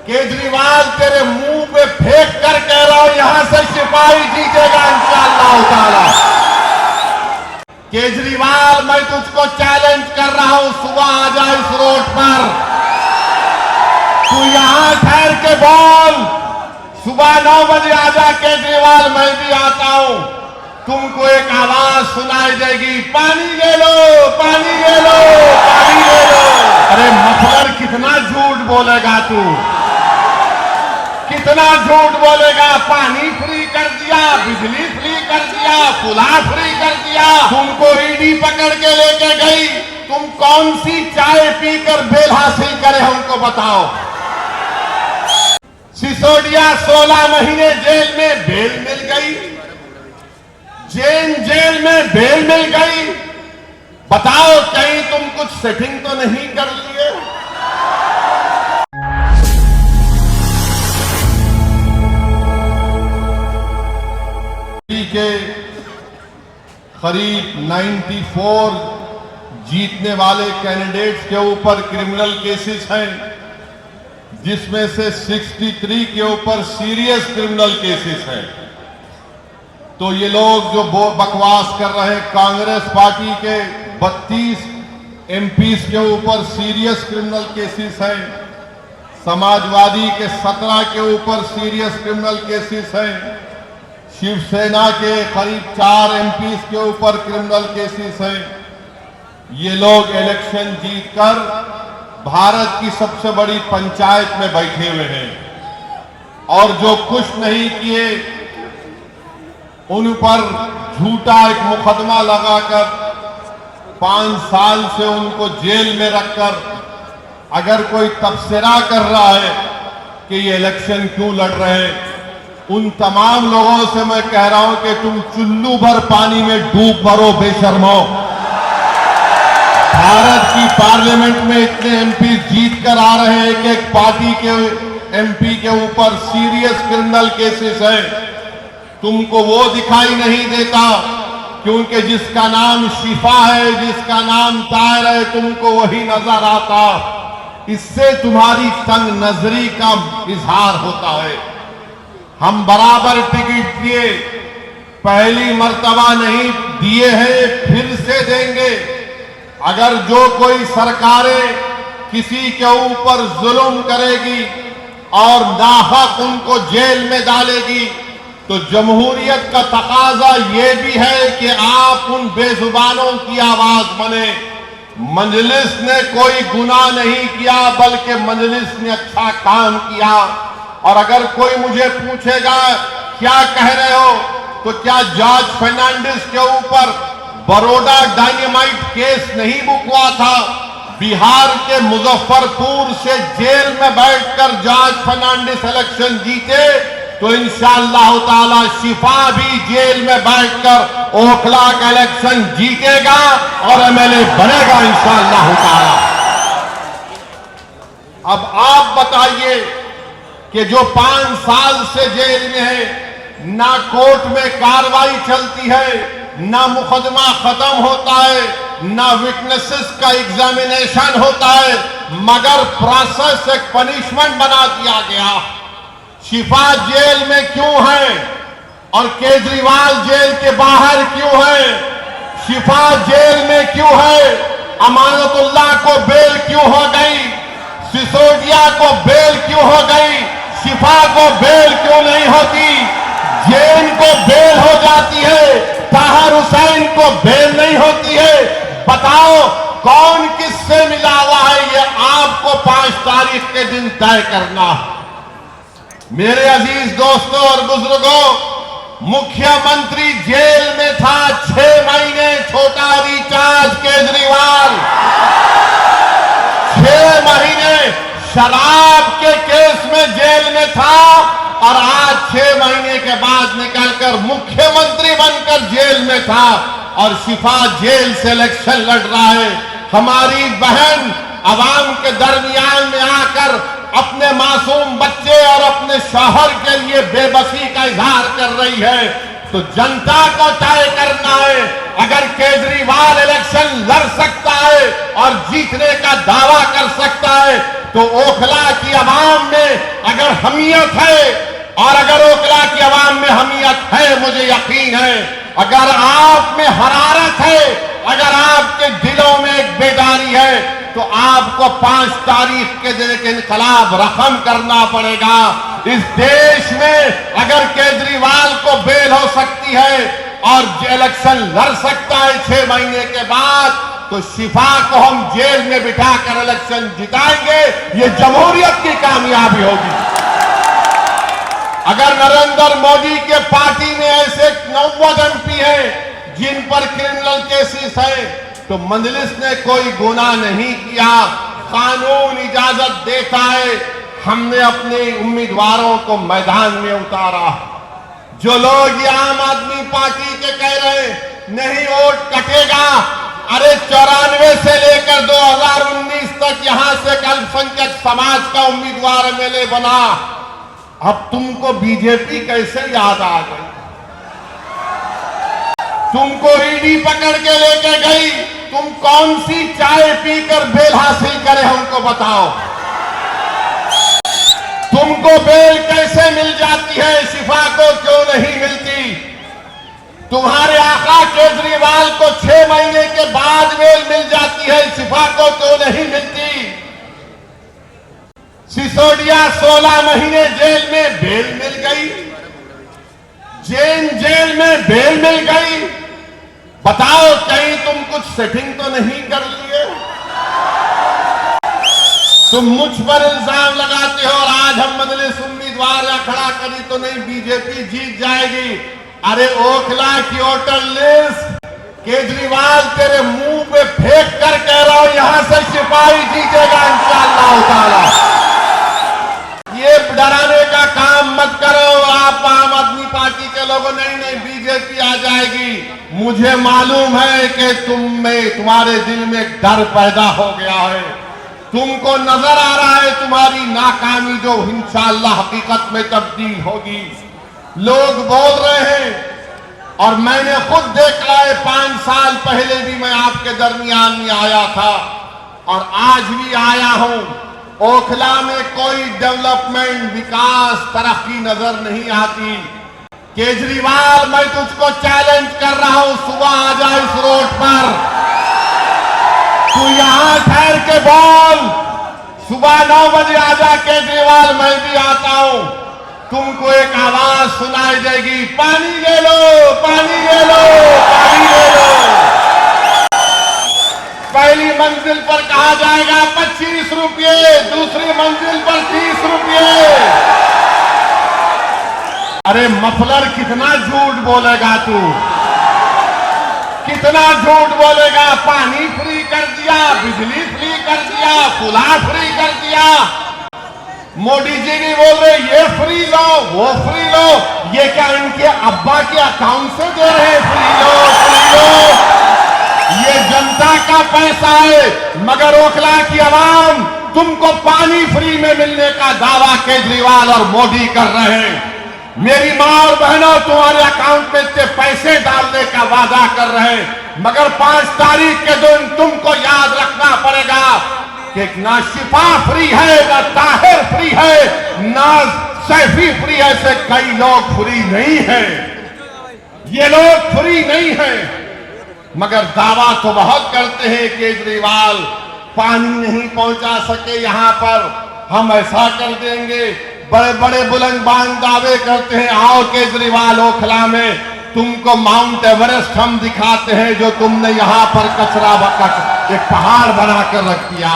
केजरीवाल तेरे मुंह पे फेंक कर कह रहा हूं, यहां से सिपाही जीतेगा इंशाअल्लाह ताला। केजरीवाल, मैं तुझको चैलेंज कर रहा हूं, सुबह आ जा इस रोड पर, तू यहां ठहर के बोल, सुबह 9 बजे आ जा केजरीवाल, मैं भी आता हूं, तुमको एक आवाज सुनाई देगी, पानी ले लो, पानी ले लो, पानी ले लो। अरे मफलर, कितना झूठ बोलेगा तू, कितना झूठ बोलेगा। पानी फ्री कर दिया, बिजली फ्री कर दिया, सुलह फ्री कर दिया, तुमको ईडी पकड़ के लेके गई, तुम कौन सी चाय पीकर बेल हासिल करे हमको बताओ। सिसोदिया 16 महीने जेल में बेल मिल गई, जेल में बेल मिल गई, बताओ कहीं तुम कुछ सेटिंग तो नहीं कर लिए। के करीब 94 जीतने वाले कैंडिडेट्स के ऊपर क्रिमिनल केसेस हैं, जिसमें से 63 के ऊपर सीरियस क्रिमिनल केसेस हैं। तो ये लोग जो बकवास कर रहे हैं, कांग्रेस पार्टी के 32 एमपीज के ऊपर सीरियस क्रिमिनल केसेस हैं, समाजवादी के 17 के ऊपर सीरियस क्रिमिनल केसेस हैं, शिवसेना के करीब 4 एमपीज के ऊपर क्रिमिनल केसेस हैं। ये लोग इलेक्शन जीतकर भारत की सबसे बड़ी पंचायत में बैठे हुए हैं और जो कुछ नहीं किए उन पर झूठा एक मुकदमा लगाकर 5 साल से उनको जेल में रखकर अगर कोई तबसरा कर रहा है कि ये इलेक्शन क्यों लड़ रहे हैं, उन तमाम लोगों से मैं कह रहा हूं कि तुम चुल्लू भर पानी में डूब मरो बेशर्मो। भारत की पार्लियामेंट में इतने एमपी जीत कर आ रहे हैं कि एक पार्टी के एमपी के ऊपर सीरियस क्रिमिनल केसेस हैं, तुमको वो दिखाई नहीं देता क्योंकि जिसका नाम शिफा है, जिसका नाम तायर है, तुमको वही नजर आता। इससे तुम्हारी तंग नजरी का इजहार होता है। हम बराबर टिकट दिए, पहली मर्तबा नहीं दिए हैं, फिर से देंगे। अगर जो कोई सरकारें किसी के ऊपर जुल्म करेगी और नाहक उनको जेल में डालेगी, तो जमहूरियत का तकाजा ये भी है कि आप उन बेजुबानों की आवाज बने। मजलिस ने कोई गुनाह नहीं किया, बल्कि मजलिस ने अच्छा काम किया। और अगर कोई मुझे पूछेगा क्या कह रहे हो, तो क्या जॉर्ज फर्नांडिस के ऊपर बड़ौदा डायनामाइट केस नहीं बुक हुआ था? बिहार के मुजफ्फरपुर से जेल में बैठकर जॉर्ज फर्नांडिस इलेक्शन जीते, तो इंशाअल्लाह ताला शिफा भी जेल में बैठकर ओखला का इलेक्शन जीतेगा और एमएलए बनेगा इंशाअल्लाह ताला। अब आप बताइए कि जो 5 साल से जेल में है, ना कोर्ट में कार्रवाई चलती है, ना मुकदमा खत्म होता है, ना विटनेसेस का एग्जामिनेशन होता है, मगर प्रोसेस एक पनिशमेंट बना दिया गया। शिफा जेल में क्यों है और केजरीवाल जेल के बाहर क्यों है? शिफा जेल में क्यों है? अमानतुल्लाह को बेल क्यों हो गई? सिसोदिया को बेल क्यों हो गई? शिफा को बेल क्यों नहीं होती? जैन को बेल हो जाती है, ताहिर हुसैन को बेल नहीं होती है। बताओ कौन किससे मिला हुआ है, ये आपको 5 तारीख के दिन तय करना है। मेरे अजीज दोस्तों और बुजुर्गों, मुख्यमंत्री जेल में था 6 महीने, छोटा रिचार्ज केजरीवाल 6 महीने शराब के केस में जेल में था और आज 6 महीने के बाद निकलकर मुख्यमंत्री बनकर जेल में था और शिफा जेल से इलेक्शन लड़ रहा है। हमारी बहन अवाम के दरमियान में आकर अपने मासूम बच्चे और अपने शौहर के लिए बेबसी का इजहार कर रही है, तो जनता को तय करना है। अगर केजरीवाल इलेक्शन लड़ सकता है और जीतने का दावा कर सकता है, तो ओखला की आवाम ने अगर हमीयत है और अगर ओखला की आवाम में हमीयत है, मुझे यकीन है, अगर आप में हरारत है, अगर आपके दिलों में एक बेदारी है, तो आपको 5 तारीख के दिन एक इनकलाब रकम करना पड़ेगा। इस देश में अगर केजरीवाल को बेल हो सकती है और इलेक्शन लड़ सकता है 6 महीने के बाद, तो शिफा को हम जेल में बिठाकर इलेक्शन जिताएंगे। ये जमहूरियत की कामयाबी होगी। अगर नरेंद्र मोदी के पार्टी में ऐसे 90 MP हैं जिन पर क्रिमिनल केसेस है, तो मजलिस ने कोई गुनाह नहीं किया, कानून इजाजत देता है, हमने अपने उम्मीदवारों को मैदान में उतारा। जो लोग ये आम आदमी पार्टी के कह रहे नहीं वोट कटेगा, अरे 94 से लेकर 2019 तक यहां से अल्पसंख्यक समाज का उम्मीदवार MLA बना। अब तुमको बीजेपी कैसे याद आ गई? तुमको ईडी पकड़ के लेके गई, तुम कौन सी चाय पीकर बेल हासिल करे हमको बताओ। तुमको बेल कैसे मिल जाती है, शिफा को क्यों नहीं मिलती? तुम्हारे आका केजरीवाल को 6 महीने के बाद बेल मिल जाती है, शिफा को क्यों नहीं मिलती? सिसोदिया 16 महीने जेल में बेल मिल गई, जेल में बेल मिल गई। बताओ कहीं तुम कुछ सेटिंग तो नहीं कर लिए? तुम मुझ पर इल्जाम लगाते हो और आज हम मजलिस उम्मीदवार या खड़ा करी तो नहीं बीजेपी जीत जाएगी। अरे ओखला की वोटर लिस्ट केजरीवाल तेरे मुंह पे फेंक कर कह रहा हूं, यहां से सिपाही जीतेगा इंशाअल्लाह ताला। ये डराने का काम मत करो आप आम आदमी पार्टी के लोगों। नहीं बीजेपी आ जाएगी। मुझे मालूम है कि तुम्हारे दिल में एक डर पैदा हो गया है। तुमको नजर आ रहा है तुम्हारी नाकामी जो इंशाअल्लाह हकीकत में तब्दील होगी। लोग बोल रहे हैं और मैंने खुद देखा है, 5 साल पहले भी मैं आपके दरमियान में आया था और आज भी आया हूं। ओखला में कोई डेवलपमेंट, विकास, तरक्की नजर नहीं आती। केजरीवाल, मैं तुझको चैलेंज कर रहा हूं, सुबह आ जा इस रोड पर, तू यहां ठहर के बोल। सुबह 9 बजे आ जा केजरीवाल, मैं भी आता हूं। तुमको एक आवाज सुनाई देगी, पानी ले लो, पानी ले लो, पानी ले लो। पहली मंजिल पर कहा जाएगा 25 रुपये, दूसरी मंजिल पर 30 रुपये। अरे मफलर, कितना झूठ बोलेगा तू, कितना झूठ बोलेगा? पानी फ्री कर दिया, बिजली फ्री कर दिया, खुला फ्री कर दिया। मोदी जी भी बोल रहे ये फ्री लो, वो फ्री लो। ये क्या इनके अब्बा के अकाउंट से दे रहे हैं? फ्री लो, फ्री लो। ये जनता का पैसा है। मगर ओखला की आवाम, तुमको पानी फ्री में मिलने का दावा केजरीवाल और मोदी कर रहे हैं। मेरी मां और बहनों, तुम्हारे अकाउंट में इतने पैसे डालने का वादा कर रहे हैं, मगर 5 तारीख के दिन तुमको याद रखना पड़ेगा कि ना शिफा फ्री है, ना ताहिर फ्री है, ना सैफी फ्री है। ऐसे कई लोग फ्री नहीं है। ये लोग फ्री नहीं है, मगर दावा तो बहुत करते हैं केजरीवाल पानी नहीं पहुंचा सके यहां पर, हम ऐसा कर देंगे। बड़े बड़े बुलंदबान दावे करते हैं। आओ केजरीवाल, ओखला में तुमको माउंट एवरेस्ट हम दिखाते हैं, जो तुमने यहां पर कचरा बकट एक पहाड़ बनाकर रख दिया।